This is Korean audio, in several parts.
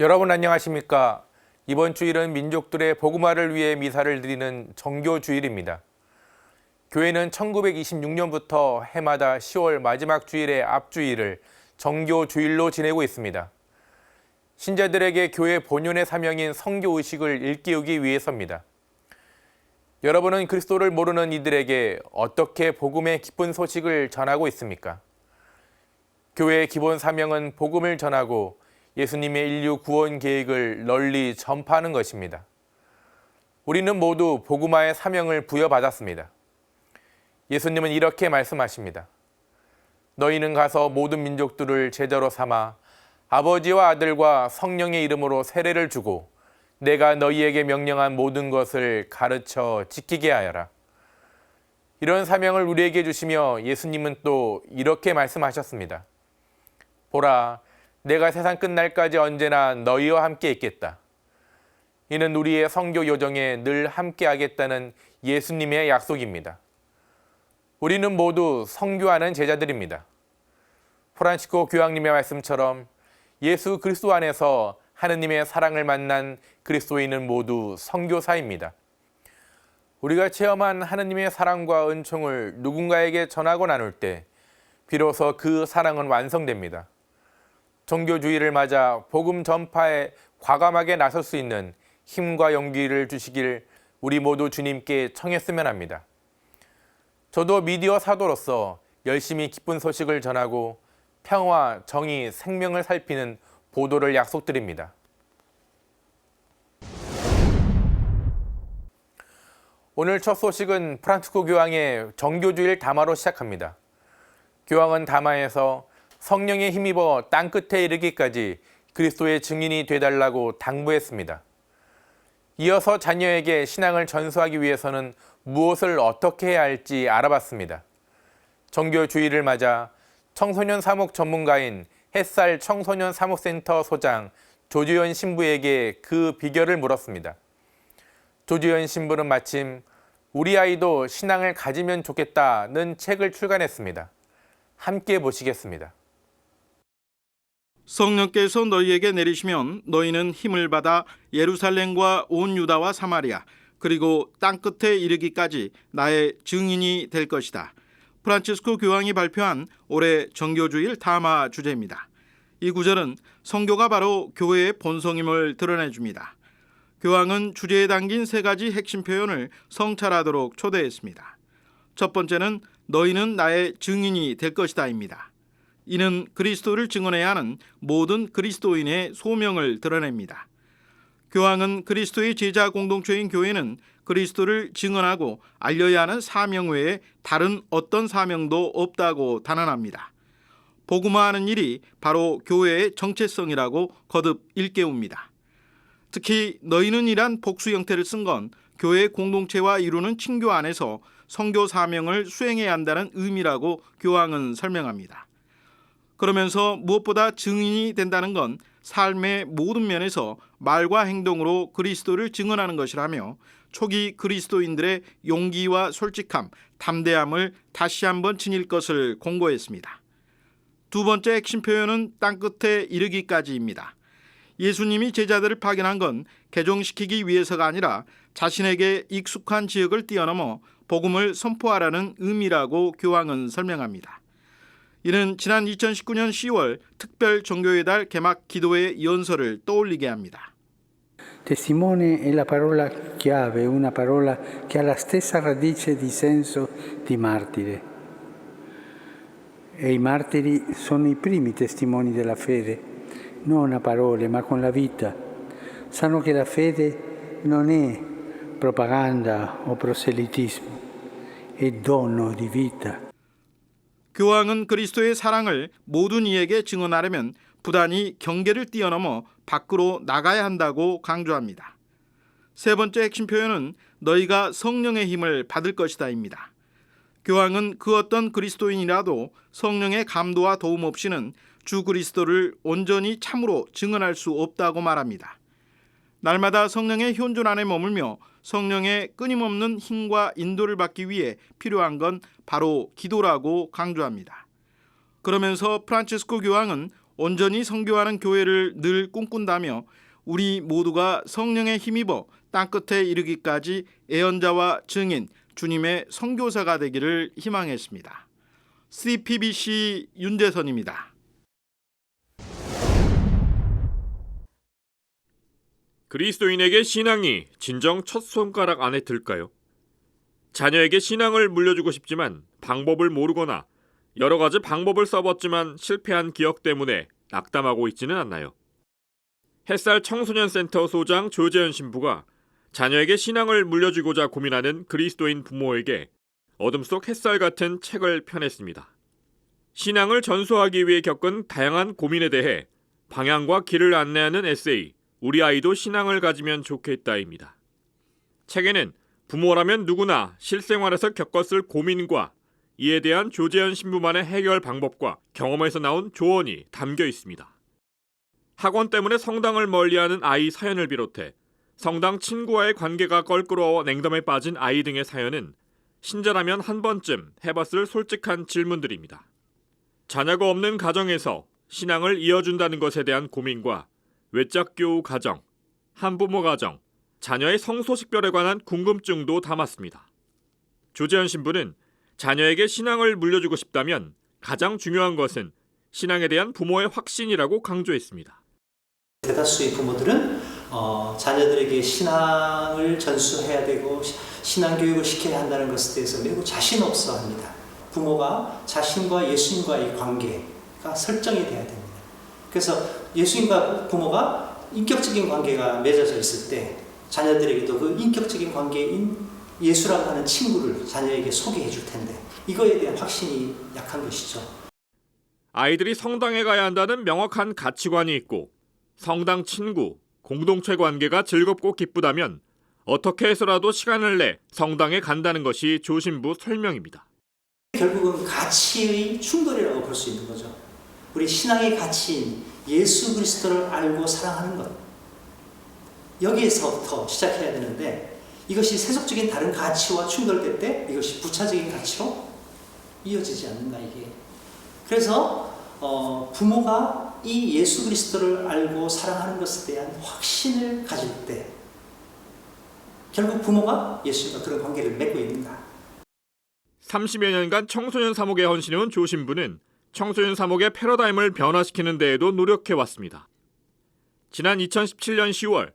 여러분 안녕하십니까? 이번 주일은 민족들의 복음화를 위해 미사를 드리는 정교주일입니다. 교회는 1926년부터 해마다 10월 마지막 주일의 앞주일을 정교주일로 지내고 있습니다. 신자들에게 교회 본연의 사명인 성교의식을 일깨우기 위해서입니다. 여러분은 그리스도를 모르는 이들에게 어떻게 복음의 기쁜 소식을 전하고 있습니까? 교회의 기본 사명은 복음을 전하고 예수님의 인류 구원 계획을 널리 전파하는 것입니다. 우리는 모두 복음화의 사명을 부여받았습니다. 예수님은 이렇게 말씀하십니다. 너희는 가서 모든 민족들을 제자로 삼아 아버지와 아들과 성령의 이름으로 세례를 주고 내가 너희에게 명령한 모든 것을 가르쳐 지키게 하여라. 이런 사명을 우리에게 주시며 예수님은 또 이렇게 말씀하셨습니다. 보라, 내가 세상 끝날까지 언제나 너희와 함께 있겠다. 이는 우리의 선교 여정에 늘 함께 하겠다는 예수님의 약속입니다. 우리는 모두 선교하는 제자들입니다. 프란치스코 교황님의 말씀처럼 예수 그리스도 안에서 하느님의 사랑을 만난 그리스도인은 모두 선교사입니다. 우리가 체험한 하느님의 사랑과 은총을 누군가에게 전하고 나눌 때 비로소 그 사랑은 완성됩니다. 정교주의를 맞아 복음 전파에 과감하게 나설 수 있는 힘과 용기를 주시길 우리 모두 주님께 청했으면 합니다. 저도 미디어 사도로서 열심히 기쁜 소식을 전하고 평화, 정의, 생명을 살피는 보도를 약속드립니다. 오늘 첫 소식은 프란치스코 교황의 정교주일 담화로 시작합니다. 교황은 담화에서 성령에 힘입어 땅끝에 이르기까지 그리스도의 증인이 되달라고 당부했습니다. 이어서 자녀에게 신앙을 전수하기 위해서는 무엇을 어떻게 해야 할지 알아봤습니다. 정교주의를 맞아 청소년 사목 전문가인 햇살 청소년 사목센터 소장 조주현 신부에게 그 비결을 물었습니다. 조주현 신부는 마침 우리 아이도 신앙을 가지면 좋겠다는 책을 출간했습니다. 함께 보시겠습니다. 성령께서 너희에게 내리시면 너희는 힘을 받아 예루살렘과 온 유다와 사마리아 그리고 땅끝에 이르기까지 나의 증인이 될 것이다. 프란치스코 교황이 발표한 올해 정교주일 담화 주제입니다. 이 구절은 성교가 바로 교회의 본성임을 드러내줍니다. 교황은 주제에 담긴 세 가지 핵심 표현을 성찰하도록 초대했습니다. 첫 번째는 너희는 나의 증인이 될 것이다입니다. 이는 그리스도를 증언해야 하는 모든 그리스도인의 소명을 드러냅니다. 교황은 그리스도의 제자 공동체인 교회는 그리스도를 증언하고 알려야 하는 사명 외에 다른 어떤 사명도 없다고 단언합니다. 복음화하는 일이 바로 교회의 정체성이라고 거듭 일깨웁니다. 특히 너희는 이란 복수 형태를 쓴 건 교회 공동체와 이루는 친교 안에서 선교 사명을 수행해야 한다는 의미라고 교황은 설명합니다. 그러면서 무엇보다 증인이 된다는 건 삶의 모든 면에서 말과 행동으로 그리스도를 증언하는 것이라며 초기 그리스도인들의 용기와 솔직함, 담대함을 다시 한번 지닐 것을 공고했습니다. 두 번째 핵심 표현은 땅끝에 이르기까지입니다. 예수님이 제자들을 파견한 건 개종시키기 위해서가 아니라 자신에게 익숙한 지역을 뛰어넘어 복음을 선포하라는 의미라고 교황은 설명합니다. 이는 지난 2019년 10월 특별 정교의 달 개막 기도회 연설을 떠올리게 합니다. Testimone è la parola chiave, una parola che ha la stessa radice di senso di martire. E i martiri sono i primi testimoni della fede, non a parole ma con la vita. Sanno che la fede non è propaganda o proselitismo, è dono di vita. 교황은 그리스도의 사랑을 모든 이에게 증언하려면 부단히 경계를 뛰어넘어 밖으로 나가야 한다고 강조합니다. 세 번째 핵심 표현은 너희가 성령의 힘을 받을 것이다입니다. 교황은 그 어떤 그리스도인이라도 성령의 감도와 도움 없이는 주 그리스도를 온전히 참으로 증언할 수 없다고 말합니다. 날마다 성령의 현존 안에 머물며 성령의 끊임없는 힘과 인도를 받기 위해 필요한 건 바로 기도라고 강조합니다. 그러면서 프란치스코 교황은 온전히 선교하는 교회를 늘 꿈꾼다며 우리 모두가 성령에 힘입어 땅끝에 이르기까지 예언자와 증인, 주님의 선교사가 되기를 희망했습니다. CPBC 윤대선입니다. 그리스도인에게 신앙이 진정 첫 손가락 안에 들까요? 자녀에게 신앙을 물려주고 싶지만 방법을 모르거나 여러 가지 방법을 써봤지만 실패한 기억 때문에 낙담하고 있지는 않나요? 햇살 청소년센터 소장 조재현 신부가 자녀에게 신앙을 물려주고자 고민하는 그리스도인 부모에게 어둠 속 햇살 같은 책을 펴냈습니다. 신앙을 전수하기 위해 겪은 다양한 고민에 대해 방향과 길을 안내하는 에세이 우리 아이도 신앙을 가지면 좋겠다입니다. 책에는 부모라면 누구나 실생활에서 겪었을 고민과 이에 대한 조재현 신부만의 해결 방법과 경험에서 나온 조언이 담겨 있습니다. 학원 때문에 성당을 멀리하는 아이 사연을 비롯해 성당 친구와의 관계가 껄끄러워 냉담에 빠진 아이 등의 사연은 신자라면 한 번쯤 해봤을 솔직한 질문들입니다. 자녀가 없는 가정에서 신앙을 이어준다는 것에 대한 고민과 외적 교우 가정, 한부모 가정, 자녀의 성소식별에 관한 궁금증도 담았습니다. 조재현 신부는 자녀에게 신앙을 물려주고 싶다면 가장 중요한 것은 신앙에 대한 부모의 확신이라고 강조했습니다. 대다수의 부모들은 자녀들에게 신앙을 전수해야 되고 신앙교육을 시켜야 한다는 것에 대해서 매우 자신 없어 합니다. 부모가 자신과 예수님과의 관계가 설정이 돼야 됩니다. 그래서 예수님과 부모가 인격적인 관계가 맺어져 있을 때 자녀들에게도 그 인격적인 관계인 예수라고 하는 친구를 자녀에게 소개해 줄 텐데 이거에 대한 확신이 약한 것이죠. 아이들이 성당에 가야 한다는 명확한 가치관이 있고 성당 친구, 공동체 관계가 즐겁고 기쁘다면 어떻게 해서라도 시간을 내 성당에 간다는 것이 조 신부 설명입니다. 결국은 가치의 충돌이라고 볼 수 있는 거죠. 우리 신앙의 가치인 예수 그리스도를 알고 사랑하는 것. 여기에서부터 시작해야 되는데 이것이 세속적인 다른 가치와 충돌될 때 이것이 부차적인 가치로 이어지지 않는가 이게. 그래서 부모가 이 예수 그리스도를 알고 사랑하는 것에 대한 확신을 가질 때 결국 부모가 예수님과 그런 관계를 맺고 있는가. 30여 년간 청소년 사목에 헌신해온 조 신부는 청소년 사목의 패러다임을 변화시키는 데에도 노력해왔습니다. 지난 2017년 10월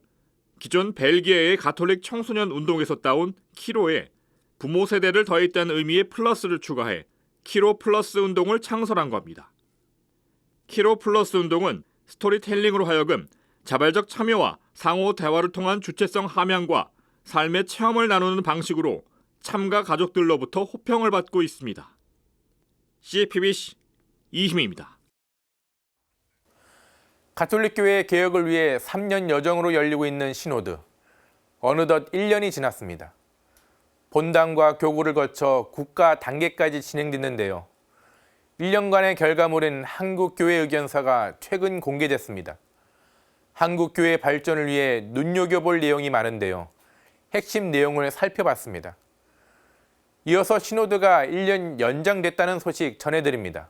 기존 벨기에의 가톨릭 청소년 운동에서 따온 키로에 부모 세대를 더했다는 의미의 플러스를 추가해 키로 플러스 운동을 창설한 겁니다. 키로 플러스 운동은 스토리텔링으로 하여금 자발적 참여와 상호 대화를 통한 주체성 함양과 삶의 체험을 나누는 방식으로 참가 가족들로부터 호평을 받고 있습니다. CPBC 이희미입니다. 가톨릭교회의 개혁을 위해 3년 여정으로 열리고 있는 시노드. 어느덧 1년이 지났습니다. 본당과 교구를 거쳐 국가 단계까지 진행됐는데요. 1년간의 결과물인 한국교회 의견서가 최근 공개됐습니다. 한국교회 발전을 위해 눈여겨볼 내용이 많은데요. 핵심 내용을 살펴봤습니다. 이어서 시노드가 1년 연장됐다는 소식 전해드립니다.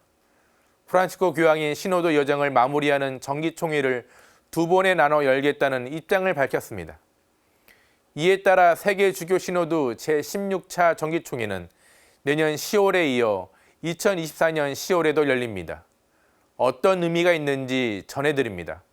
프란치스코 교황이 시노드 여정을 마무리하는 정기총회를 2번에 나눠 열겠다는 입장을 밝혔습니다. 이에 따라 세계 주교 시노드 제16차 정기총회는 내년 10월에 이어 2024년 10월에도 열립니다. 어떤 의미가 있는지 전해드립니다.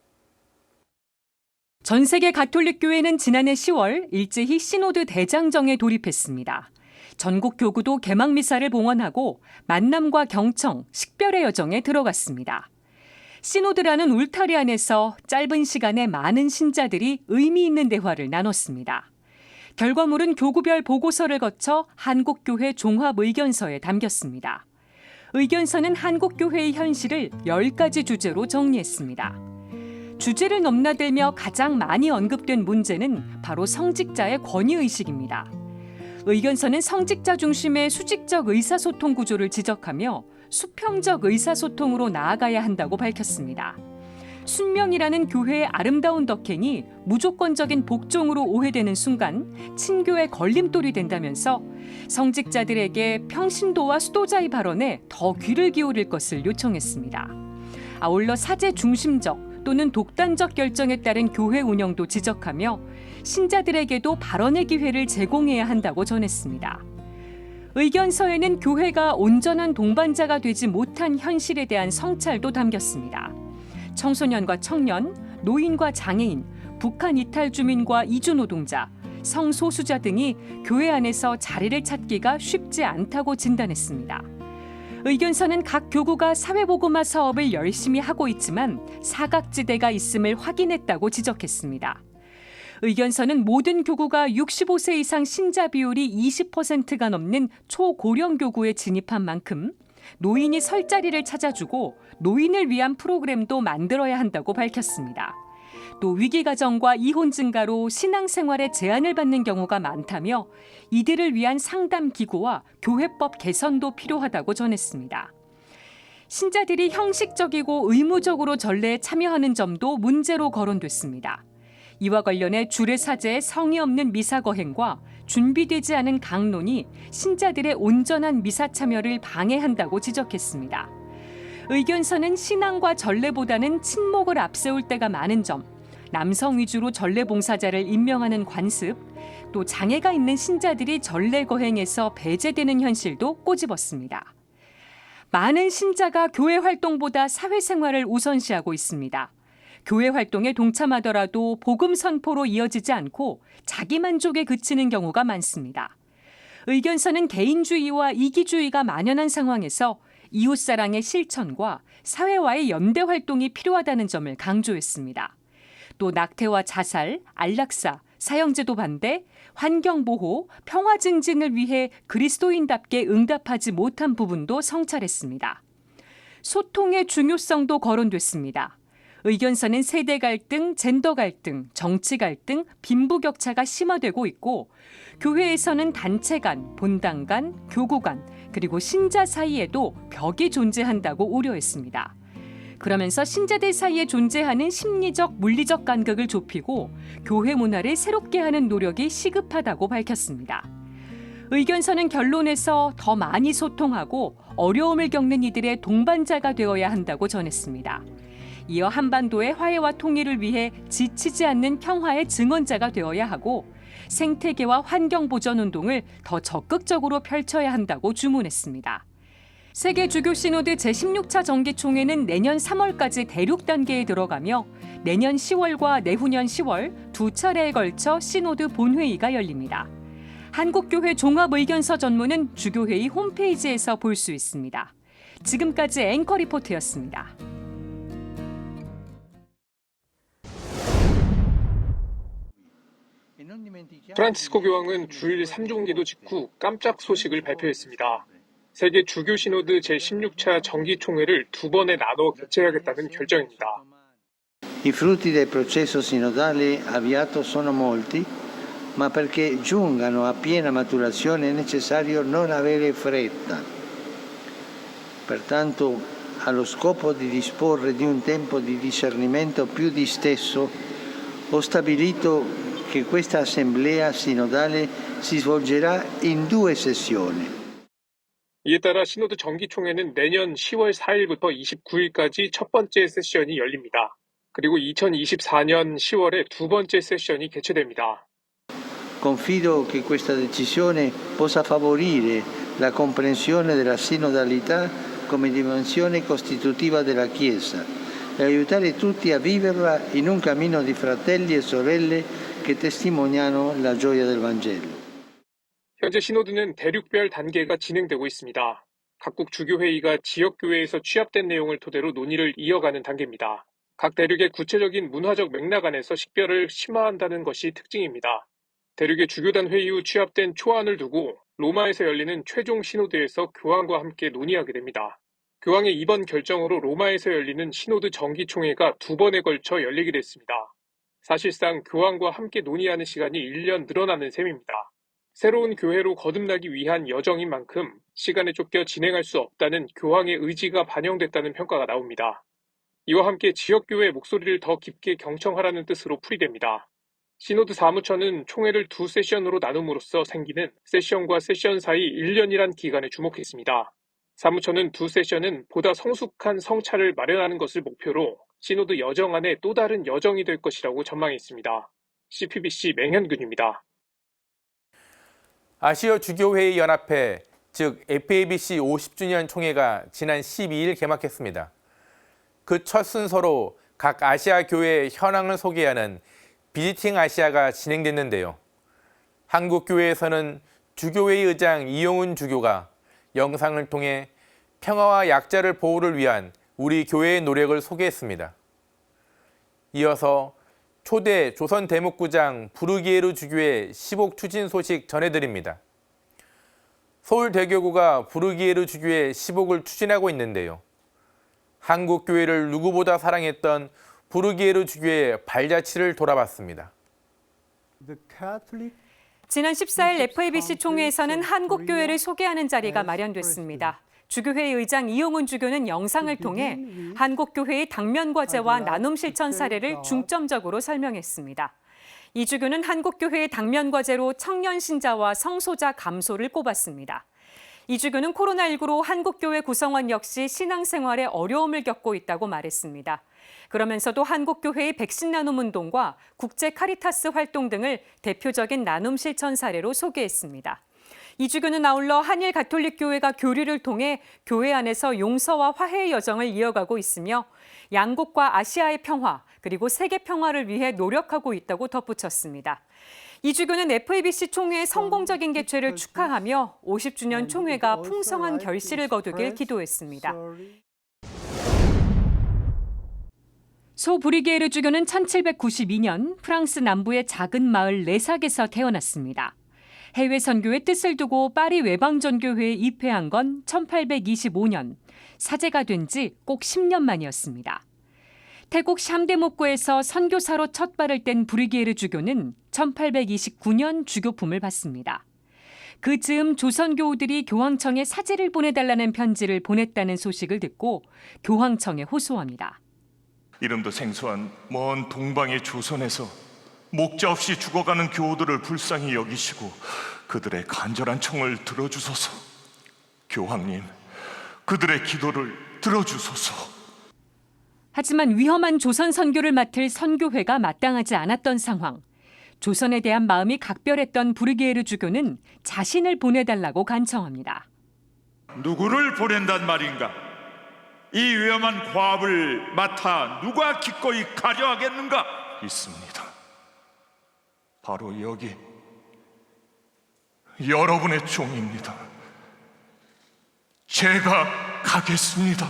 전 세계 가톨릭 교회는 지난해 10월 일제히 시노드 대장정에 돌입했습니다. 전국 교구도 개막 미사를 봉헌하고 만남과 경청, 식별의 여정에 들어갔습니다. 시노드라는 울타리 안에서 짧은 시간에 많은 신자들이 의미 있는 대화를 나눴습니다. 결과물은 교구별 보고서를 거쳐 한국교회 종합의견서에 담겼습니다. 의견서는 한국교회의 현실을 10가지 주제로 정리했습니다. 주제를 넘나들며 가장 많이 언급된 문제는 바로 성직자의 권위의식입니다. 의견서는 성직자 중심의 수직적 의사소통 구조를 지적하며 수평적 의사소통으로 나아가야 한다고 밝혔습니다. 순명이라는 교회의 아름다운 덕행이 무조건적인 복종으로 오해되는 순간 친교의 걸림돌이 된다면서 성직자들에게 평신도와 수도자의 발언에 더 귀를 기울일 것을 요청했습니다. 아울러 사제 중심적 또는 독단적 결정에 따른 교회 운영도 지적하며 신자들에게도 발언의 기회를 제공해야 한다고 전했습니다. 의견서에는 교회가 온전한 동반자가 되지 못한 현실에 대한 성찰도 담겼습니다. 청소년과 청년, 노인과 장애인, 북한 이탈 주민과 이주 노동자, 성소수자 등이 교회 안에서 자리를 찾기가 쉽지 않다고 진단했습니다. 의견서는 각 교구가 사회복음화 사업을 열심히 하고 있지만 사각지대가 있음을 확인했다고 지적했습니다. 의견서는 모든 교구가 65세 이상 신자 비율이 20%가 넘는 초고령 교구에 진입한 만큼 노인이 설 자리를 찾아주고 노인을 위한 프로그램도 만들어야 한다고 밝혔습니다. 또 위기가정과 이혼 증가로 신앙생활에 제한을 받는 경우가 많다며 이들을 위한 상담 기구와 교회법 개선도 필요하다고 전했습니다. 신자들이 형식적이고 의무적으로 전례에 참여하는 점도 문제로 거론됐습니다. 이와 관련해 주례사제의 성의 없는 미사 거행과 준비되지 않은 강론이 신자들의 온전한 미사 참여를 방해한다고 지적했습니다. 의견서는 신앙과 전례보다는 친목을 앞세울 때가 많은 점, 남성 위주로 전례 봉사자를 임명하는 관습, 또 장애가 있는 신자들이 전례 거행에서 배제되는 현실도 꼬집었습니다. 많은 신자가 교회 활동보다 사회생활을 우선시하고 있습니다. 교회 활동에 동참하더라도 복음 선포로 이어지지 않고 자기 만족에 그치는 경우가 많습니다. 의견서는 개인주의와 이기주의가 만연한 상황에서 이웃사랑의 실천과 사회와의 연대 활동이 필요하다는 점을 강조했습니다. 또 낙태와 자살, 안락사, 사형제도 반대, 환경보호, 평화 증진을 위해 그리스도인답게 응답하지 못한 부분도 성찰했습니다. 소통의 중요성도 거론됐습니다. 의견서는 세대 갈등, 젠더 갈등, 정치 갈등, 빈부격차가 심화되고 있고 교회에서는 단체 간, 본당 간, 교구 간, 그리고 신자 사이에도 벽이 존재한다고 우려했습니다. 그러면서 신자들 사이에 존재하는 심리적, 물리적 간극을 좁히고 교회 문화를 새롭게 하는 노력이 시급하다고 밝혔습니다. 의견서는 결론에서 더 많이 소통하고 어려움을 겪는 이들의 동반자가 되어야 한다고 전했습니다. 이어 한반도의 화해와 통일을 위해 지치지 않는 평화의 증언자가 되어야 하고 생태계와 환경보전 운동을 더 적극적으로 펼쳐야 한다고 주문했습니다. 세계 주교 시노드 제16차 정기총회는 내년 3월까지 대륙 단계에 들어가며 내년 10월과 내후년 10월 두 차례에 걸쳐 시노드 본회의가 열립니다. 한국교회 종합의견서 전문은 주교회의 홈페이지에서 볼 수 있습니다. 지금까지 앵커 리포트였습니다. 프란치스코 교황은 주일 3종기도 직후 깜짝 소식을 발표했습니다. 세계 주교 시노드 제16차 정기총회를 두 번에 나눠 개최하겠다는 결정입니다. I frutti del processo sinodale avviato sono molti, ma perché giungano a piena maturazione è necessario non avere fretta. Pertanto, allo scopo di disporre di un tempo di discernimento più disteso, ho stabilito che questa assemblea sinodale si svolgerà in 2 sessioni. 이에 따라 시노드 정기총회는 내년 10월 4일부터 29일까지 첫 번째 세션이 열립니다. 그리고 2024년 10월에 두 번째 세션이 개최됩니다. Confido che questa decisione possa favorire la comprensione della sinodalità come dimensione costitutiva della Chiesa e aiutare tutti a viverla in un cammino di fratelli e sorelle che testimoniano la gioia del Vangelo. 현재 시노드는 대륙별 단계가 진행되고 있습니다. 각국 주교회의가 지역교회에서 취합된 내용을 토대로 논의를 이어가는 단계입니다. 각 대륙의 구체적인 문화적 맥락 안에서 식별을 심화한다는 것이 특징입니다. 대륙의 주교단 회의 후 취합된 초안을 두고 로마에서 열리는 최종 시노드에서 교황과 함께 논의하게 됩니다. 교황의 이번 결정으로 로마에서 열리는 시노드 정기총회가 두 번에 걸쳐 열리게 됐습니다. 사실상 교황과 함께 논의하는 시간이 1년 늘어나는 셈입니다. 새로운 교회로 거듭나기 위한 여정인 만큼 시간에 쫓겨 진행할 수 없다는 교황의 의지가 반영됐다는 평가가 나옵니다. 이와 함께 지역교회의 목소리를 더 깊게 경청하라는 뜻으로 풀이됩니다. 시노드 사무처는 총회를 두 세션으로 나눔으로써 생기는 세션과 세션 사이 1년이란 기간에 주목했습니다. 사무처는 두 세션은 보다 성숙한 성찰을 마련하는 것을 목표로 시노드 여정 안에 또 다른 여정이 될 것이라고 전망했습니다. CPBC 맹현근입니다. 아시아 주교회의 연합회, 즉 FABC 50주년 총회가 지난 12일 개막했습니다. 그 첫 순서로 각 아시아 교회의 현황을 소개하는 비지팅 아시아가 진행됐는데요. 한국 교회에서는 주교회의 의장 이용훈 주교가 영상을 통해 평화와 약자를 보호를 위한 우리 교회의 노력을 소개했습니다. 이어서 초대 조선 대목구장 부르기에르 주교의 시복 추진 소식 전해드립니다. 서울대교구가 부르기에르 주교의 시복을 추진하고 있는데요. 한국 교회를 누구보다 사랑했던 부르기에르 주교의 발자취를 돌아봤습니다. 지난 14일 FABC 총회에서는 한국 교회를 소개하는 자리가 마련됐습니다. 주교회의 의장 이용훈 주교는 영상을 통해 한국 교회의 당면 과제와 나눔 실천 사례를 중점적으로 설명했습니다. 이 주교는 한국 교회의 당면 과제로 청년 신자와 성소자 감소를 꼽았습니다. 이 주교는 코로나19로 한국 교회 구성원 역시 신앙생활에 어려움을 겪고 있다고 말했습니다. 그러면서도 한국 교회의 백신 나눔 운동과 국제 카리타스 활동 등을 대표적인 나눔 실천 사례로 소개했습니다. 이 주교는 아울러 한일 가톨릭 교회가 교류를 통해 교회 안에서 용서와 화해의 여정을 이어가고 있으며 양국과 아시아의 평화 그리고 세계 평화를 위해 노력하고 있다고 덧붙였습니다. 이 주교는 FABC 총회의 성공적인 개최를 축하하며 50주년 총회가 풍성한 결실을 거두길 기도했습니다. 소 브리게르 주교는 1792년 프랑스 남부의 작은 마을 레삭에서 태어났습니다. 해외 선교의 뜻을 두고 파리 외방전교회에 입회한 건 1825년, 사제가 된 지 꼭 10년 만이었습니다. 태국 샴데목구에서 선교사로 첫 발을 뗀 브리게르 주교는 1829년 주교품을 받습니다. 그 즈음 조선교우들이 교황청에 사제를 보내달라는 편지를 보냈다는 소식을 듣고 교황청에 호소합니다. 이름도 생소한 먼 동방의 조선에서 목자 없이 죽어가는 교우들을 불쌍히 여기시고 그들의 간절한 청을 들어주소서. 교황님, 그들의 기도를 들어주소서. 하지만 위험한 조선 선교를 맡을 선교회가 마땅하지 않았던 상황. 조선에 대한 마음이 각별했던 브리게르 주교는 자신을 보내달라고 간청합니다. 누구를 보낸단 말인가? 이 위험한 과업을 맡아 누가 기꺼이 가려 하겠는가? 있습니다. 바로 여기 여러분의 종입니다. 제가 가겠습니다.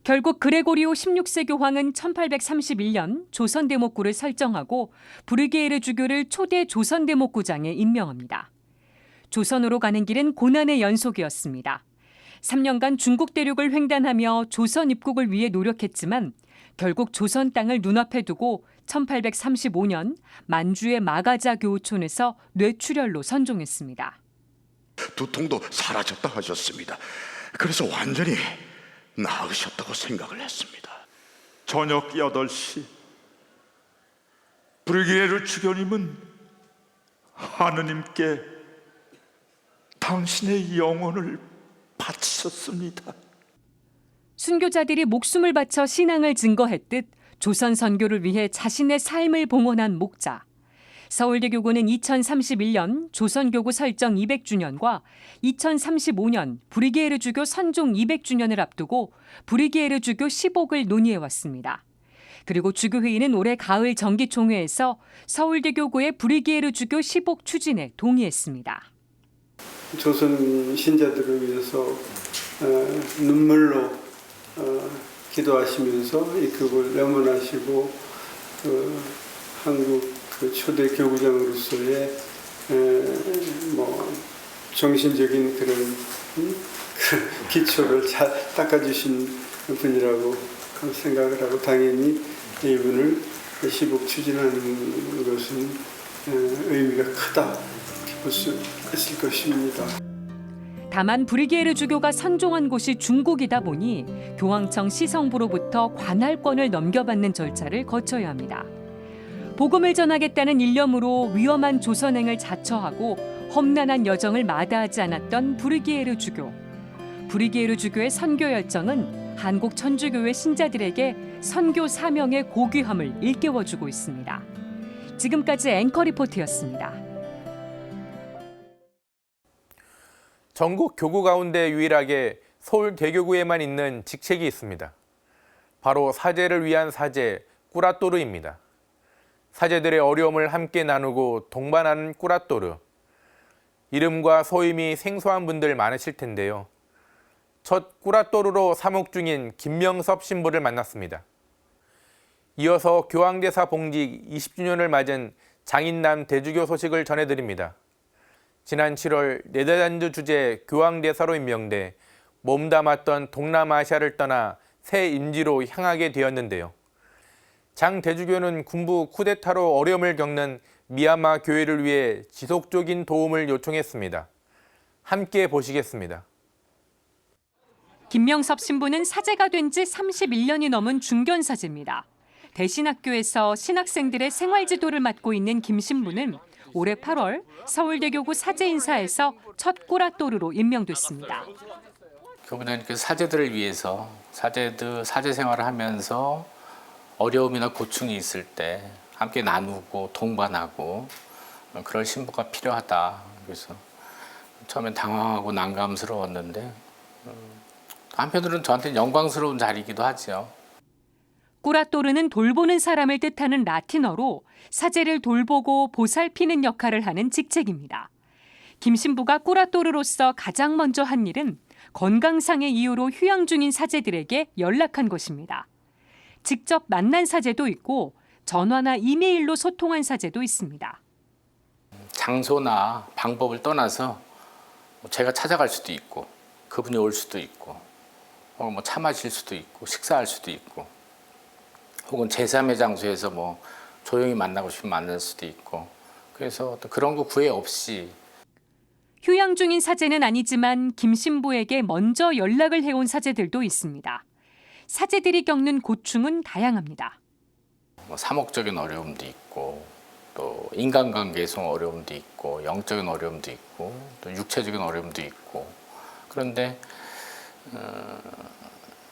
결국 그레고리오 16세 교황은 1831년 조선대목구를 설정하고 브리게르 주교를 초대 조선대목구장에 임명합니다. 조선으로 가는 길은 고난의 연속이었습니다. 3년간 중국 대륙을 횡단하며 조선 입국을 위해 노력했지만 결국 조선 땅을 눈앞에 두고 1835년 만주의 마가자 교우촌에서 뇌출혈로 선종했습니다. 두통도 사라졌다 하셨습니다. 그래서 완전히 나으셨다고 생각을 했습니다. 저녁 8시 브리게르 주교님은 하느님께 당신의 영혼을 바치셨습니다. 순교자들이 목숨을 바쳐 신앙을 증거했듯 조선 선교를 위해 자신의 삶을 봉헌한 목자. 서울대교구는 2031년 조선교구 설정 200주년과 2035년 브리게르 주교 선종 200주년을 앞두고 브리게르 주교 시복을 논의해왔습니다. 그리고 주교회의는 올해 가을 정기총회에서 서울대교구의 브리게르 주교 시복 추진에 동의했습니다. 조선 신자들을 위해서 눈물로 기도하시면서 이 교구를 염원하시고 한국 초대 교구장으로서의 정신적인 그런 기초를 잘 닦아주신 분이라고 생각을 하고 당연히 이분을 시복 추진하는 것은 의미가 크다 볼 수 있을 것입니다. 다만 브리게르 주교가 선종한 곳이 중국이다 보니 교황청 시성부로부터 관할권을 넘겨받는 절차를 거쳐야 합니다. 복음을 전하겠다는 일념으로 위험한 조선행을 자처하고 험난한 여정을 마다하지 않았던 브리게르 주교. 브리게르 주교의 선교 열정은 한국 천주교회 신자들에게 선교 사명의 고귀함을 일깨워주고 있습니다. 지금까지 앵커 리포트였습니다. 전국 교구 가운데 유일하게 서울 대교구에만 있는 직책이 있습니다. 바로 사제를 위한 사제 꾸라또르입니다. 사제들의 어려움을 함께 나누고 동반하는 꾸라또르. 이름과 소임이 생소한 분들 많으실 텐데요. 첫 꾸라또르로 사목 중인 김명섭 신부를 만났습니다. 이어서 교황대사 봉직 20주년을 맞은 장인남 대주교 소식을 전해드립니다. 지난 7월 네덜란드 주재 교황대사로 임명돼 몸담았던 동남아시아를 떠나 새 임지로 향하게 되었는데요. 장 대주교는 군부 쿠데타로 어려움을 겪는 미얀마 교회를 위해 지속적인 도움을 요청했습니다. 함께 보시겠습니다. 김명섭 신부는 사제가 된 지 31년이 넘은 중견사제입니다. 대신학교에서 신학생들의 생활지도를 맡고 있는 김 신부는 올해 8월 서울대교구 사제인사에서 첫 꾸라또르로 임명됐습니다. 교부는 그 사제들을 위해서 사제 생활을 하면서 어려움이나 고충이 있을 때 함께 나누고 동반하고 그럴 신부가 필요하다. 그래서 처음엔 당황하고 난감스러웠는데 한편으로는 저한테는 영광스러운 자리이기도 하죠. 꾸라또르는 돌보는 사람을 뜻하는 라틴어로 사제를 돌보고 보살피는 역할을 하는 직책입니다. 김 신부가 꾸라또르로서 가장 먼저 한 일은 건강상의 이유로 휴양 중인 사제들에게 연락한 것입니다. 직접 만난 사제도 있고 전화나 이메일로 소통한 사제도 있습니다. 장소나 방법을 떠나서 제가 찾아갈 수도 있고 그분이 올 수도 있고 차 마실 수도 있고 식사할 수도 있고 혹은 제3의 장소에서 조용히 만나고 싶으면 만날 수도 있고 그래서 또 그런 거 구애 없이 휴양 중인 사제는 아니지만 김 신부에게 먼저 연락을 해온 사제들도 있습니다. 사제들이 겪는 고충은 다양합니다. 사목적인 어려움도 있고 또 인간관계에서 어려움도 있고 영적인 어려움도 있고 또 육체적인 어려움도 있고 그런데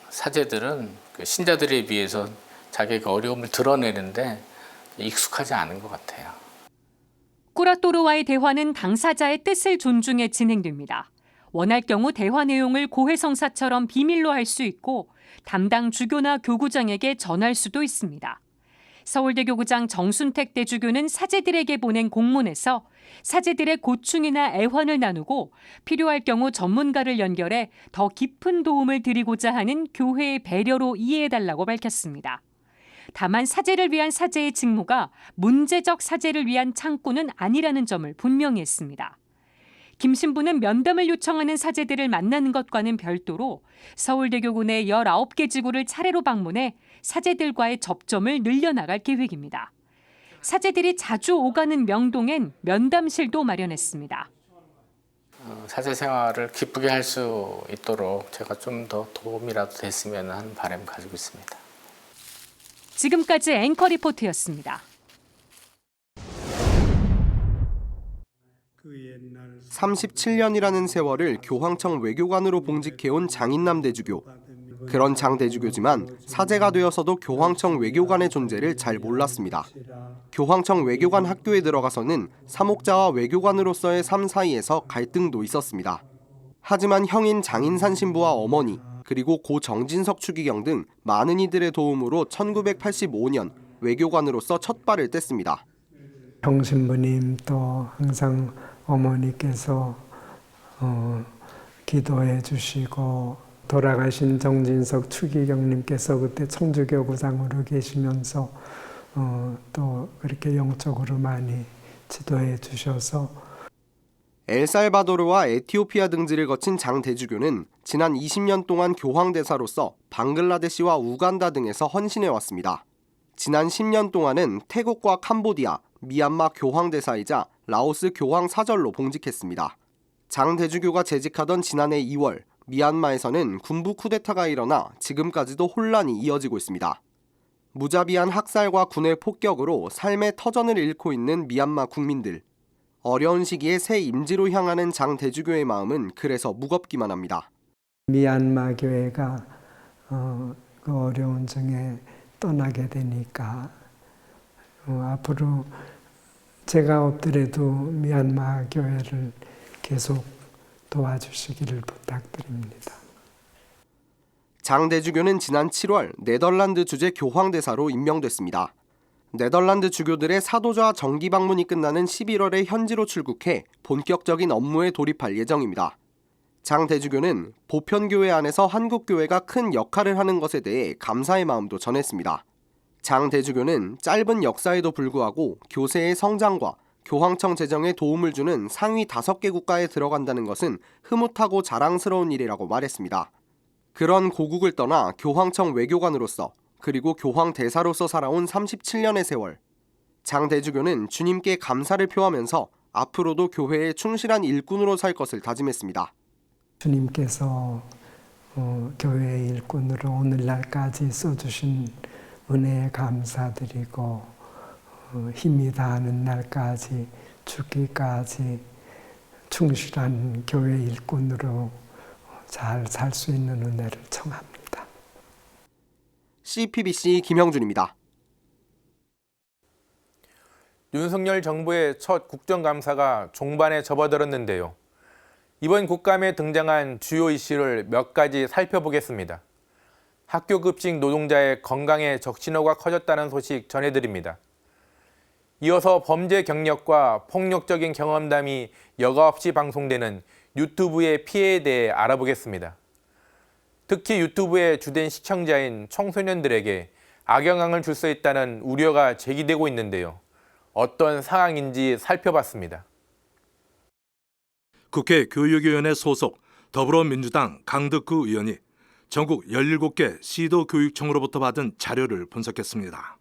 사제들은 그 신자들에 비해서 자기의 그 어려움을 드러내는데 익숙하지 않은 것 같아요. 꾸라또르와의 대화는 당사자의 뜻을 존중해 진행됩니다. 원할 경우 대화 내용을 고해성사처럼 비밀로 할 수 있고 담당 주교나 교구장에게 전할 수도 있습니다. 서울대 교구장 정순택 대주교는 사제들에게 보낸 공문에서 사제들의 고충이나 애환을 나누고 필요할 경우 전문가를 연결해 더 깊은 도움을 드리고자 하는 교회의 배려로 이해해달라고 밝혔습니다. 다만 사제를 위한 사제의 직무가 문제적 사제를 위한 창구는 아니라는 점을 분명히 했습니다. 김 신부는 면담을 요청하는 사제들을 만나는 것과는 별도로 서울대교구 내 19개 지구를 차례로 방문해 사제들과의 접점을 늘려나갈 계획입니다. 사제들이 자주 오가는 명동엔 면담실도 마련했습니다. 사제 생활을 기쁘게 할 수 있도록 제가 좀 더 도움이라도 됐으면 하는 바람 가지고 있습니다. 지금까지 앵커 리포트였습니다. 37년이라는 세월을 교황청 외교관으로 봉직해온 장인남 대주교. 그런 장 대주교지만 사제가 되어서도 교황청 외교관의 존재를 잘 몰랐습니다. 교황청 외교관 학교에 들어가서는 사목자와 외교관으로서의 삶 사이에서 갈등도 있었습니다. 하지만 형인 장인산 신부와 어머니, 그리고 고 정진석 추기경 등 많은 이들의 도움으로 1985년 외교관으로서 첫 발을 뗐습니다. 형 신부님 또 항상 어머니께서 기도해 주시고 돌아가신 정진석 추기경님께서 그때 청주교구장으로 계시면서 또 그렇게 영적으로 많이 지도해 주셔서 엘살바도르와 에티오피아 등지를 거친 장 대주교는 지난 20년 동안 교황대사로서 방글라데시와 우간다 등에서 헌신해왔습니다. 지난 10년 동안은 태국과 캄보디아, 미얀마 교황대사이자 라오스 교황사절로 봉직했습니다. 장 대주교가 재직하던 지난해 2월, 미얀마에서는 군부 쿠데타가 일어나 지금까지도 혼란이 이어지고 있습니다. 무자비한 학살과 군의 폭격으로 삶의 터전을 잃고 있는 미얀마 국민들. 어려운 시기에 새 임지로 향하는 장 대주교의 마음은 그래서 무겁기만 합니다. 미얀마 교회가 그 어려운 중에 떠나게 되니까 앞으로 제가 없더라도 미얀마 교회를 계속 도와주시기를 부탁드립니다. 장 대주교는 지난 7월 네덜란드 주재 교황대사로 임명됐습니다. 네덜란드 주교들의 사도좌 정기 방문이 끝나는 11월에 현지로 출국해 본격적인 업무에 돌입할 예정입니다. 장 대주교는 보편교회 안에서 한국교회가 큰 역할을 하는 것에 대해 감사의 마음도 전했습니다. 장 대주교는 짧은 역사에도 불구하고 교세의 성장과 교황청 재정에 도움을 주는 상위 5개 국가에 들어간다는 것은 흐뭇하고 자랑스러운 일이라고 말했습니다. 그런 고국을 떠나 교황청 외교관으로서 그리고 교황 대사로서 살아온 37년의 세월. 장 대주교는 주님께 감사를 표하면서 앞으로도 교회에 충실한 일꾼으로 살 것을 다짐했습니다. 주님께서 교회의 일꾼으로 오늘날까지 써주신 은혜에 감사드리고 힘이 다하는 날까지 죽기까지 충실한 교회 일꾼으로 잘 살 수 있는 은혜를 청합니다. CPBC 김형준입니다. 윤석열 정부의 첫 국정감사가 종반에 접어들었는데요. 이번 국감에 등장한 주요 이슈를 몇 가지 살펴보겠습니다. 학교급식 노동자의 건강에 적신호가 커졌다는 소식 전해드립니다. 이어서 범죄 경력과 폭력적인 경험담이 여과 없이 방송되는 유튜브의 피해에 대해 알아보겠습니다. 특히 유튜브의 주된 시청자인 청소년들에게 악영향을 줄 수 있다는 우려가 제기되고 있는데요. 어떤 상황인지 살펴봤습니다. 국회 교육위원회 소속 더불어민주당 강덕구 의원이 전국 17개 시도교육청으로부터 받은 자료를 분석했습니다.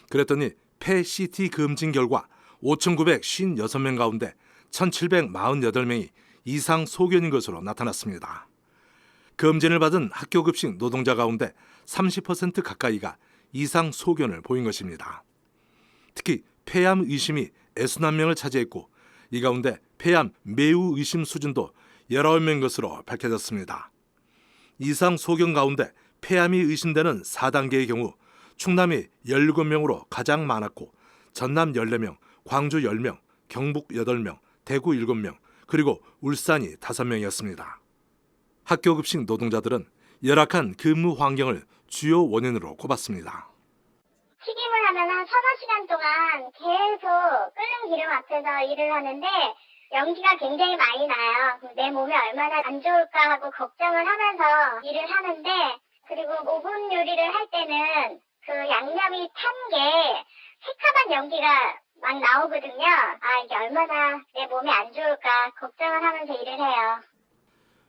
그랬더니 폐CT 검진 결과 5,956명 가운데 1,748명이 이상 소견인 것으로 나타났습니다. 검진을 받은 학교급식 노동자 가운데 30% 가까이가 이상 소견을 보인 것입니다. 특히 폐암 의심이 61명을 차지했고 이 가운데 폐암 매우 의심 수준도 19명인 것으로 밝혀졌습니다. 이상 소견 가운데 폐암이 의심되는 4단계의 경우 충남이 17명으로 가장 많았고 전남 14명, 광주 10명, 경북 8명, 대구 7명, 그리고 울산이 5명이었습니다. 학교급식 노동자들은 열악한 근무 환경을 주요 원인으로 꼽았습니다. 튀김을 하면 한 3-4시간 동안 계속 끓는 기름 앞에서 일을 하는데 연기가 굉장히 많이 나요. 내 몸에 얼마나 안 좋을까 하고 걱정을 하면서 일을 하는데, 그리고 오븐 요리를 할 때는 그 양념이 탄 게 새카만 연기가 막 나오거든요. 이게 얼마나 내 몸에 안 좋을까 걱정을 하면서 일을 해요.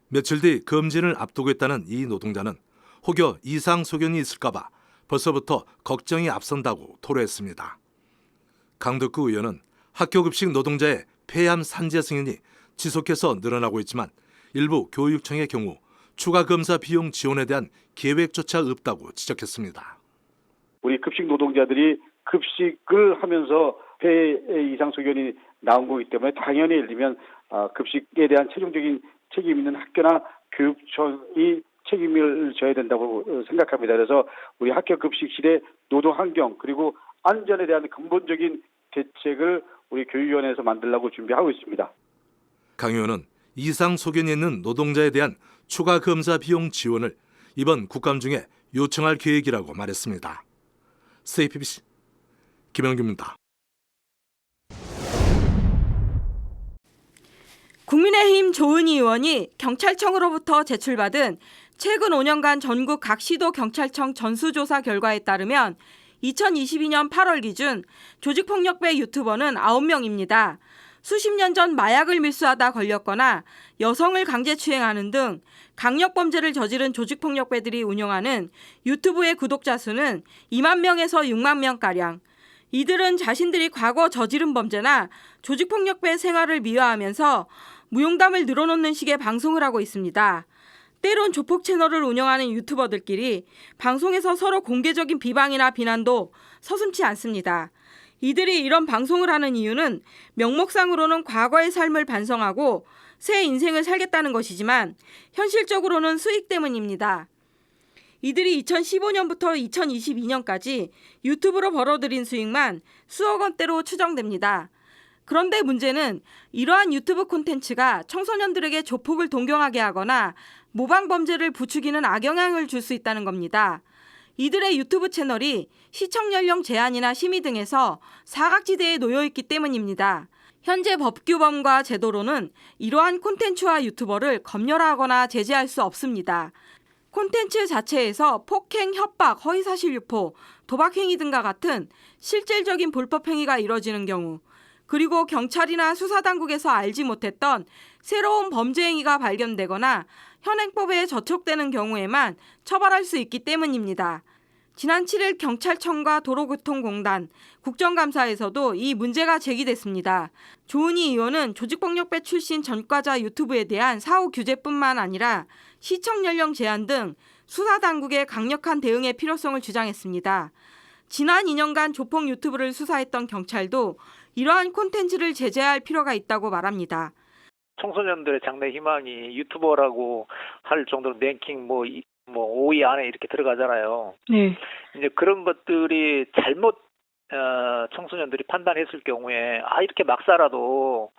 며칠 뒤 검진을 앞두고 있다는 이 노동자는 혹여 이상 소견이 있을까봐 벌써부터 걱정이 앞선다고 토로했습니다. 강덕구 의원은 학교급식 노동자의 폐암 산재 승인이 지속해서 늘어나고 있지만 일부 교육청의 경우 추가 검사 비용 지원에 대한 계획조차 없다고 지적했습니다. 우리 급식 노동자들이 급식을 하면서 폐 이상 소견이 나온 거기 때문에 당연히 예를 들면 급식에 대한 최종적인 책임 있는 학교나 교육청이 책임을 져야 된다고 생각합니다. 그래서 우리 학교 급식실의 노동 환경 그리고 안전에 대한 근본적인 대책을 우리 교육위원회에서 만들려고 준비하고 있습니다. 강 의원은 이상 소견이 있는 노동자에 대한 추가 검사 비용 지원을 이번 국감 중에 요청할 계획이라고 말했습니다. CPBC 김영규입니다. 국민의힘 조은희 의원이 경찰청으로부터 제출받은 최근 5년간 전국 각 시도 경찰청 전수조사 결과에 따르면 2022년 8월 기준 조직폭력배 유튜버는 9명입니다. 수십 년 전 마약을 밀수하다 걸렸거나 여성을 강제추행하는 등 강력범죄를 저지른 조직폭력배들이 운영하는 유튜브의 구독자 수는 2만 명에서 6만 명가량. 이들은 자신들이 과거 저지른 범죄나 조직폭력배 생활을 미화하면서 무용담을 늘어놓는 식의 방송을 하고 있습니다. 때론 조폭 채널을 운영하는 유튜버들끼리 방송에서 서로 공개적인 비방이나 비난도 서슴지 않습니다. 이들이 이런 방송을 하는 이유는 명목상으로는 과거의 삶을 반성하고 새 인생을 살겠다는 것이지만 현실적으로는 수익 때문입니다. 이들이 2015년부터 2022년까지 유튜브로 벌어들인 수익만 수억 원대로 추정됩니다. 그런데 문제는 이러한 유튜브 콘텐츠가 청소년들에게 조폭을 동경하게 하거나 모방 범죄를 부추기는 악영향을 줄 수 있다는 겁니다. 이들의 유튜브 채널이 시청 연령 제한이나 심의 등에서 사각지대에 놓여 있기 때문입니다. 현재 법규범과 제도로는 이러한 콘텐츠와 유튜버를 검열하거나 제재할 수 없습니다. 콘텐츠 자체에서 폭행, 협박, 허위사실 유포, 도박행위 등과 같은 실질적인 불법행위가 이뤄지는 경우, 그리고 경찰이나 수사당국에서 알지 못했던 새로운 범죄 행위가 발견되거나 현행법에 저촉되는 경우에만 처벌할 수 있기 때문입니다. 지난 7일 경찰청과 도로교통공단, 국정감사에서도 이 문제가 제기됐습니다. 조은희 의원은 조직폭력배 출신 전과자 유튜브에 대한 사후 규제뿐만 아니라 시청 연령 제한 등 수사당국의 강력한 대응의 필요성을 주장했습니다. 지난 2년간 조폭 유튜브를 수사했던 경찰도 이러한 콘텐츠를 제재할 필요가 있다고 말합니다. 청소년들의 장래 희망이 유튜버라고 할 정도로 랭킹 5위 안에 이렇게 들어가잖아요. 네. 이제 그런 것들이 잘못 청소년들이 판단했을 경우에 이렇게 막 살아도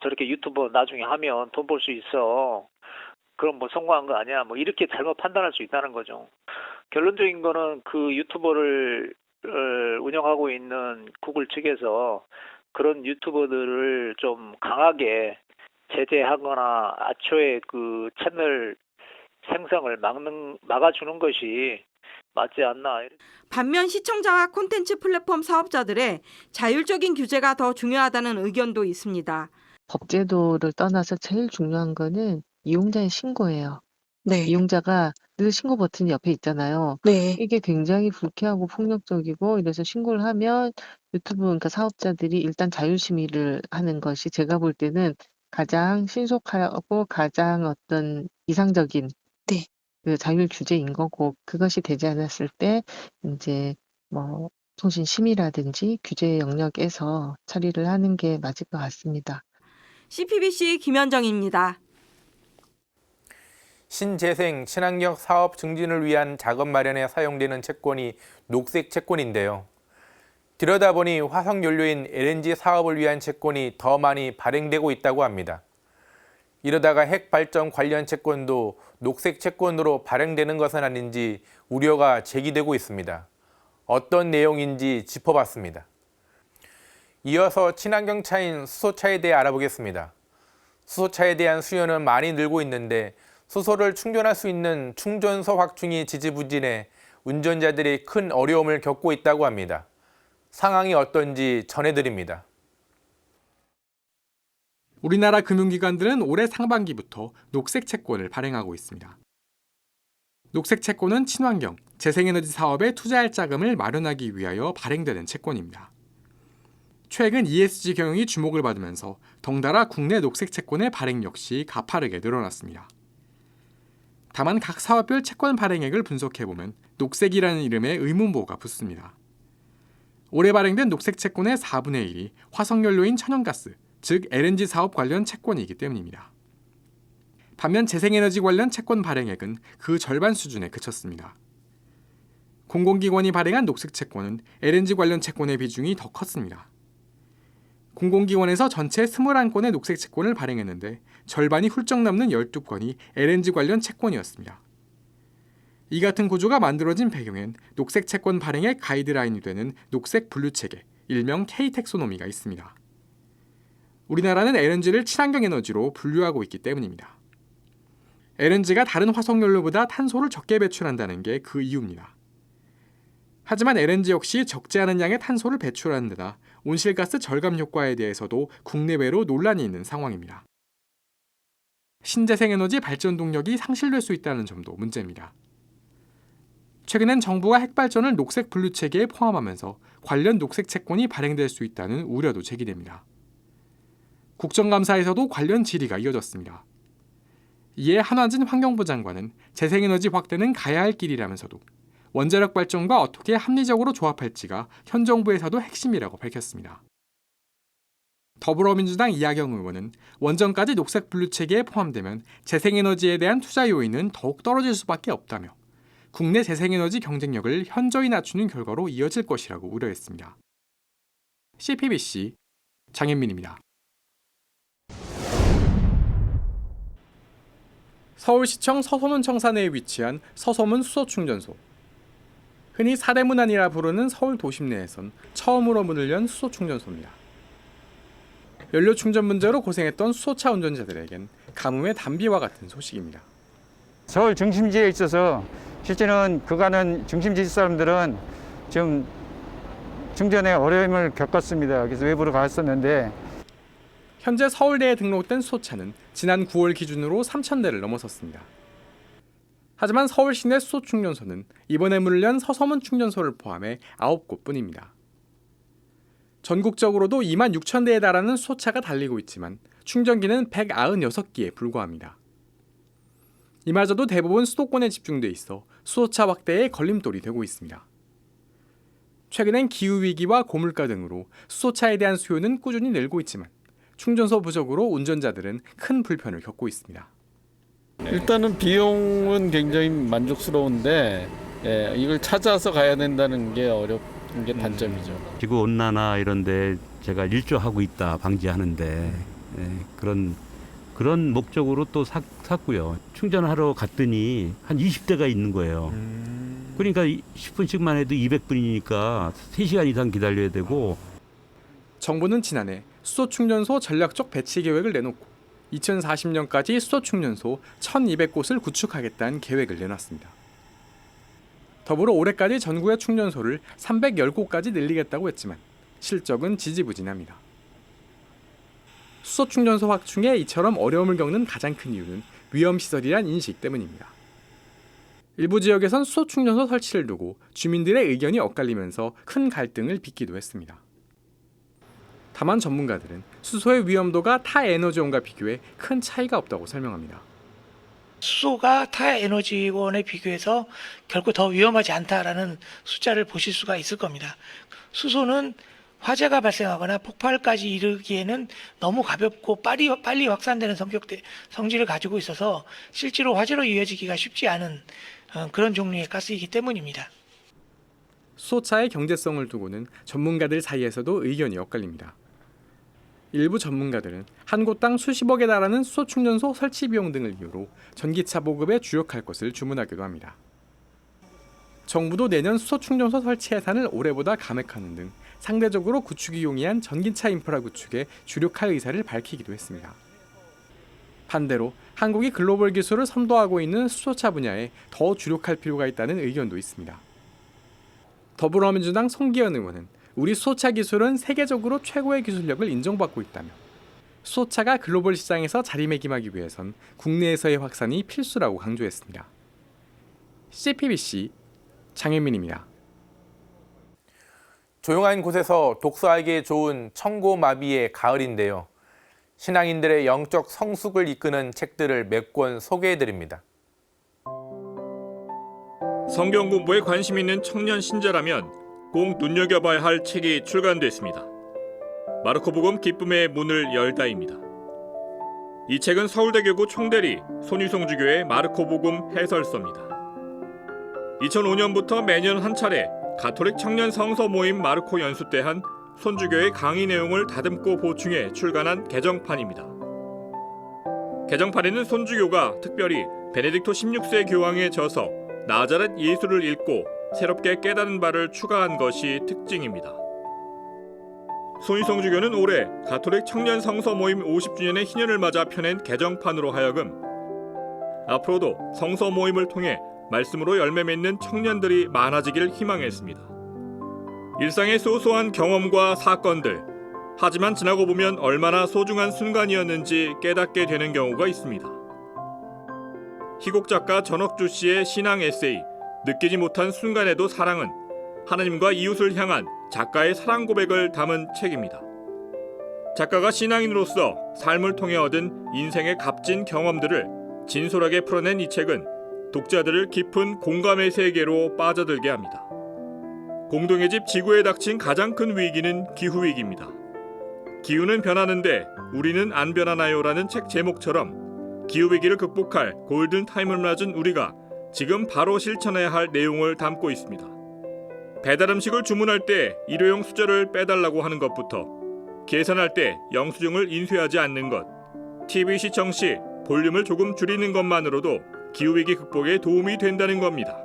저렇게 유튜버 나중에 하면 돈 벌 수 있어. 그럼 성공한 거 아니야? 이렇게 잘못 판단할 수 있다는 거죠. 결론적인 거는 그 유튜버를 운영하고 있는 구글 측에서 그런 유튜버들을 좀 강하게 제재하거나 애초에 그 채널 생성을 막아주는 것이 맞지 않나. 반면 시청자와 콘텐츠 플랫폼 사업자들의 자율적인 규제가 더 중요하다는 의견도 있습니다. 법제도를 떠나서 제일 중요한 거는 이용자의 신고예요. 네. 이용자가 늘 신고 버튼이 옆에 있잖아요. 네. 이게 굉장히 불쾌하고 폭력적이고 이래서 신고를 하면 유튜브 그러니까 사업자들이 일단 자율심의를 하는 것이 제가 볼 때는 가장 신속하고 가장 어떤 이상적인 네. 그 자율 규제인 거고 그것이 되지 않았을 때 이제 통신심의라든지 규제 영역에서 처리를 하는 게 맞을 것 같습니다. CPBC 김현정입니다. 신재생 친환경 사업 증진을 위한 자금 마련에 사용되는 채권이 녹색 채권인데요. 들여다보니 화석연료인 LNG 사업을 위한 채권이 더 많이 발행되고 있다고 합니다. 이러다가 핵발전 관련 채권도 녹색 채권으로 발행되는 것은 아닌지 우려가 제기되고 있습니다. 어떤 내용인지 짚어봤습니다. 이어서 친환경차인 수소차에 대해 알아보겠습니다. 수소차에 대한 수요는 많이 늘고 있는데 수소를 충전할 수 있는 충전소 확충이 지지부진해 운전자들이 큰 어려움을 겪고 있다고 합니다. 상황이 어떤지 전해드립니다. 우리나라 금융기관들은 올해 상반기부터 녹색 채권을 발행하고 있습니다. 녹색 채권은 친환경, 재생에너지 사업에 투자할 자금을 마련하기 위하여 발행되는 채권입니다. 최근 ESG 경영이 주목을 받으면서 덩달아 국내 녹색 채권의 발행 역시 가파르게 늘어났습니다. 다만 각 사업별 채권 발행액을 분석해보면 녹색이라는 이름에 의문보가 붙습니다. 올해 발행된 녹색 채권의 4분의 1이 화석연료인 천연가스, 즉 LNG 사업 관련 채권이기 때문입니다. 반면 재생에너지 관련 채권 발행액은 그 절반 수준에 그쳤습니다. 공공기관이 발행한 녹색 채권은 LNG 관련 채권의 비중이 더 컸습니다. 공공기관에서 전체 21건의 녹색 채권을 발행했는데 절반이 훌쩍 넘는 12건이 LNG 관련 채권이었습니다. 이 같은 구조가 만들어진 배경엔 녹색 채권 발행의 가이드라인이 되는 녹색 분류 체계, 일명 K-텍소노미가 있습니다. 우리나라는 LNG를 친환경 에너지로 분류하고 있기 때문입니다. LNG가 다른 화석연료보다 탄소를 적게 배출한다는 게 그 이유입니다. 하지만 LNG 역시 적지 않은 양의 탄소를 배출하는 데다 온실가스 절감 효과에 대해서도 국내외로 논란이 있는 상황입니다. 신재생에너지 발전 동력이 상실될 수 있다는 점도 문제입니다. 최근엔 정부가 핵발전을 녹색 분류 체계에 포함하면서 관련 녹색 채권이 발행될 수 있다는 우려도 제기됩니다. 국정감사에서도 관련 질의가 이어졌습니다. 이에 한화진 환경부 장관은 재생에너지 확대는 가야 할 길이라면서도 원자력 발전과 어떻게 합리적으로 조합할지가 현 정부에서도 핵심이라고 밝혔습니다. 더불어민주당 이하경 의원은 원전까지 녹색 분류 체계에 포함되면 재생에너지에 대한 투자 요인은 더욱 떨어질 수밖에 없다며 국내 재생에너지 경쟁력을 현저히 낮추는 결과로 이어질 것이라고 우려했습니다. CPBC 장현민입니다. 서울시청 서소문 청사내에 위치한 서소문 수소충전소. 흔히 사대문안이라 부르는 서울 도심 내에선 처음으로 문을 연 수소충전소입니다. 연료 충전 문제로 고생했던 수소차 운전자들에겐 가뭄의 단비와 같은 소식입니다. 서울 중심지에 있어서 실제는 그간은 중심지 사람들은 지금 충전에 어려움을 겪었습니다. 그래서 외부로 갔었는데 현재 서울대에 등록된 수소차는 지난 9월 기준으로 3,000대를 넘어섰습니다. 하지만 서울 시내 수소 충전소는 이번에 문을 연 서소문 충전소를 포함해 9곳뿐입니다. 전국적으로도 26,000대에 달하는 수소차가 달리고 있지만 충전기는 196기에 불과합니다. 이마저도 대부분 수도권에 집중돼 있어 수소차 확대에 걸림돌이 되고 있습니다. 최근엔 기후위기와 고물가 등으로 수소차에 대한 수요는 꾸준히 늘고 있지만 충전소 부족으로 운전자들은 큰 불편을 겪고 있습니다. 일단은 비용은 굉장히 만족스러운데 이걸 찾아서 가야 된다는 게 어려운 게 단점이죠. 지구 온난화 이런데 제가 일조하고 있다 방지하는데 그런 목적으로 또 샀고요. 충전하러 갔더니 한 20대가 있는 거예요. 그러니까 10분씩만 해도 200분이니까 3시간 이상 기다려야 되고. 정부는 지난해 수소충전소 전략적 배치 계획을 내놓고 2040년까지 수소충전소 1,200곳을 구축하겠다는 계획을 내놨습니다. 더불어 올해까지 전국의 충전소를 310곳까지 늘리겠다고 했지만 실적은 지지부진합니다. 수소충전소 확충에 이처럼 어려움을 겪는 가장 큰 이유는 위험시설이란 인식 때문입니다. 일부 지역에선 수소충전소 설치를 두고 주민들의 의견이 엇갈리면서 큰 갈등을 빚기도 했습니다. 다만 전문가들은 수소의 위험도가 타 에너지원과 비교해 큰 차이가 없다고 설명합니다. 수소가 타 에너지원에 비교해서 결코 더 위험하지 않다라는 숫자를 보실 수가 있을 겁니다. 수소는 화재가 발생하거나 폭발까지 이르기에는 너무 가볍고 빨리 확산되는 성질을 가지고 있어서 실제로 화재로 이어지기가 쉽지 않은 그런 종류의 가스이기 때문입니다. 수소차의 경제성을 두고는 전문가들 사이에서도 의견이 엇갈립니다. 일부 전문가들은 한 곳당 수십억에 달하는 수소충전소 설치 비용 등을 이유로 전기차 보급에 주력할 것을 주문하기도 합니다. 정부도 내년 수소충전소 설치 예산을 올해보다 감액하는 등 상대적으로 구축이 용이한 전기차 인프라 구축에 주력할 의사를 밝히기도 했습니다. 반대로 한국이 글로벌 기술을 선도하고 있는 수소차 분야에 더 주력할 필요가 있다는 의견도 있습니다. 더불어민주당 송기현 의원은 우리 수소차 기술은 세계적으로 최고의 기술력을 인정받고 있다며 수소차가 글로벌 시장에서 자리매김하기 위해선 국내에서의 확산이 필수라고 강조했습니다. CPBC 장현민입니다. 조용한 곳에서 독서하기에 좋은 청고마비의 가을인데요. 신앙인들의 영적 성숙을 이끄는 책들을 몇 권 소개해드립니다. 성경 공부에 관심 있는 청년 신자라면 꼭 눈여겨봐야 할 책이 출간됐습니다. 마르코복음 기쁨의 문을 열다입니다. 이 책은 서울대교구 총대리 손유성주교의 마르코복음 해설서입니다. 2005년부터 매년 한 차례 가톨릭 청년 성서 모임 마르코 연수 때 한 손주교의 강의 내용을 다듬고 보충해 출간한 개정판입니다. 개정판에는 손주교가 특별히 베네딕토 16세 교황의 저서 나자렛 예수를 읽고 새롭게 깨달은 바를 추가한 것이 특징입니다. 손유성 주교는 올해 가톨릭 청년 성서 모임 50주년의 희년을 맞아 펴낸 개정판으로 하여금 앞으로도 성서 모임을 통해 말씀으로 열매 맺는 청년들이 많아지길 희망했습니다. 일상의 소소한 경험과 사건들, 하지만 지나고 보면 얼마나 소중한 순간이었는지 깨닫게 되는 경우가 있습니다. 희곡 작가 전옥주 씨의 신앙 에세이 느끼지 못한 순간에도 사랑은 하나님과 이웃을 향한 작가의 사랑 고백을 담은 책입니다. 작가가 신앙인으로서 삶을 통해 얻은 인생의 값진 경험들을 진솔하게 풀어낸 이 책은 독자들을 깊은 공감의 세계로 빠져들게 합니다. 공동의 집 지구에 닥친 가장 큰 위기는 기후위기입니다. 기후는 변하는데 우리는 안 변하나요라는 책 제목처럼 기후위기를 극복할 골든타임을 맞은 우리가 지금 바로 실천해야 할 내용을 담고 있습니다. 배달 음식을 주문할 때 일회용 수저를 빼달라고 하는 것부터 계산할 때 영수증을 인쇄하지 않는 것, TV 시청 시 볼륨을 조금 줄이는 것만으로도 기후위기 극복에 도움이 된다는 겁니다.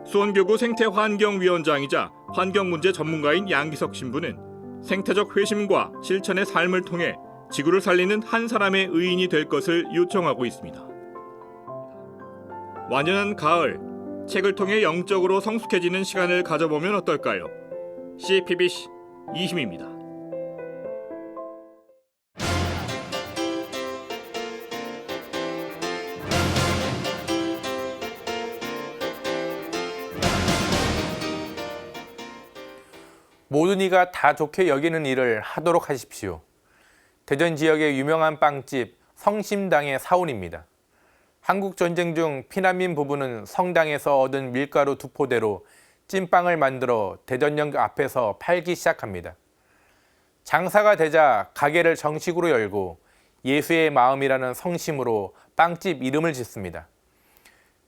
수원교구 생태환경위원장이자 환경문제 전문가인 양기석 신부는 생태적 회심과 실천의 삶을 통해 지구를 살리는 한 사람의 의인이 될 것을 요청하고 있습니다. 완연한 가을, 책을 통해 영적으로 성숙해지는 시간을 가져보면 어떨까요? CPBC 이희입니다. 모든 이가 다 좋게 여기는 일을 하도록 하십시오. 대전 지역의 유명한 빵집 성심당의 사원입니다. 한국전쟁 중 피난민 부부는 성당에서 얻은 밀가루 2포대로 찐빵을 만들어 대전역 앞에서 팔기 시작합니다. 장사가 되자 가게를 정식으로 열고 예수의 마음이라는 성심으로 빵집 이름을 짓습니다.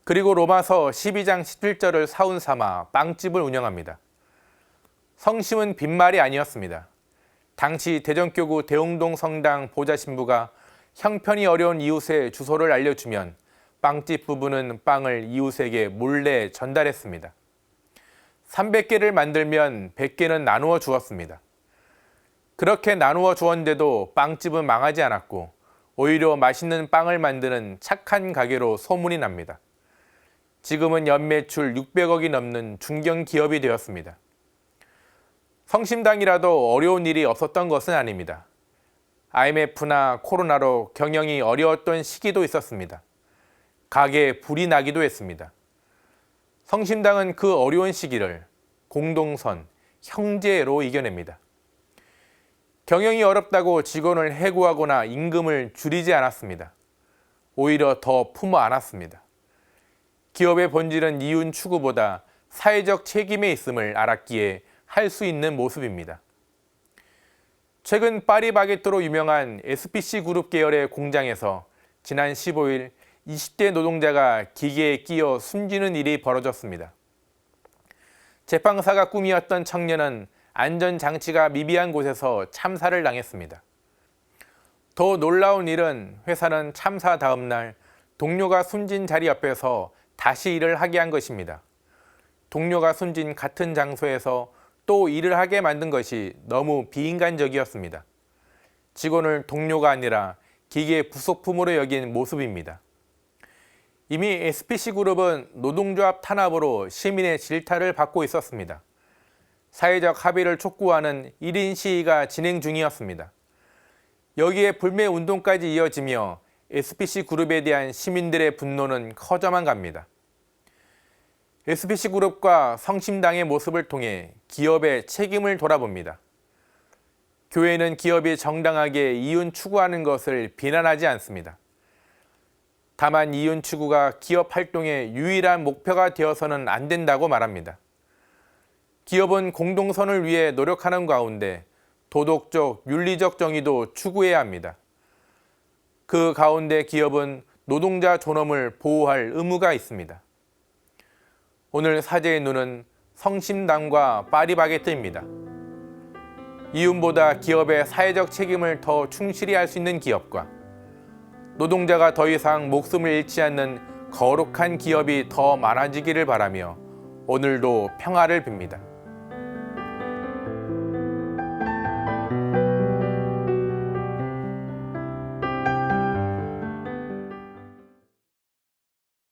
그리고 로마서 12장 17절을 사훈 삼아 빵집을 운영합니다. 성심은 빈말이 아니었습니다. 당시 대전교구 대웅동 성당 보좌 신부가 형편이 어려운 이웃의 주소를 알려주면 빵집 부부는 빵을 이웃에게 몰래 전달했습니다. 300개를 만들면 100개는 나누어 주었습니다. 그렇게 나누어 주었는데도 빵집은 망하지 않았고 오히려 맛있는 빵을 만드는 착한 가게로 소문이 납니다. 지금은 연매출 600억이 넘는 중견기업이 되었습니다. 성심당이라도 어려운 일이 없었던 것은 아닙니다. IMF나 코로나로 경영이 어려웠던 시기도 있었습니다. 가게에 불이 나기도 했습니다. 성심당은 그 어려운 시기를 공동선, 형제로 이겨냅니다. 경영이 어렵다고 직원을 해고하거나 임금을 줄이지 않았습니다. 오히려 더 품어 안았습니다. 기업의 본질은 이윤 추구보다 사회적 책임에 있음을 알았기에 할 수 있는 모습입니다. 최근 파리바게뜨로 유명한 SPC 그룹 계열의 공장에서 지난 15일 20대 노동자가 기계에 끼어 숨지는 일이 벌어졌습니다. 제빵사가 꿈이었던 청년은 안전장치가 미비한 곳에서 참사를 당했습니다. 더 놀라운 일은 회사는 참사 다음 날 동료가 숨진 자리 옆에서 다시 일을 하게 한 것입니다. 동료가 숨진 같은 장소에서 또 일을 하게 만든 것이 너무 비인간적이었습니다. 직원을 동료가 아니라 기계 부속품으로 여긴 모습입니다. 이미 SPC그룹은 노동조합 탄압으로 시민의 질타를 받고 있었습니다. 사회적 합의를 촉구하는 1인 시위가 진행 중이었습니다. 여기에 불매 운동까지 이어지며 SPC그룹에 대한 시민들의 분노는 커져만 갑니다. SPC그룹과 성심당의 모습을 통해 기업의 책임을 돌아봅니다. 교회는 기업이 정당하게 이윤 추구하는 것을 비난하지 않습니다. 다만 이윤 추구가 기업 활동의 유일한 목표가 되어서는 안 된다고 말합니다. 기업은 공동선을 위해 노력하는 가운데 도덕적, 윤리적 정의도 추구해야 합니다. 그 가운데 기업은 노동자 존엄을 보호할 의무가 있습니다. 오늘 사제의 눈은 성심당과 파리바게뜨입니다. 이윤보다 기업의 사회적 책임을 더 충실히 할 수 있는 기업과 노동자가 더 이상 목숨을 잃지 않는 거룩한 기업이 더 많아지기를 바라며 오늘도 평화를 빕니다.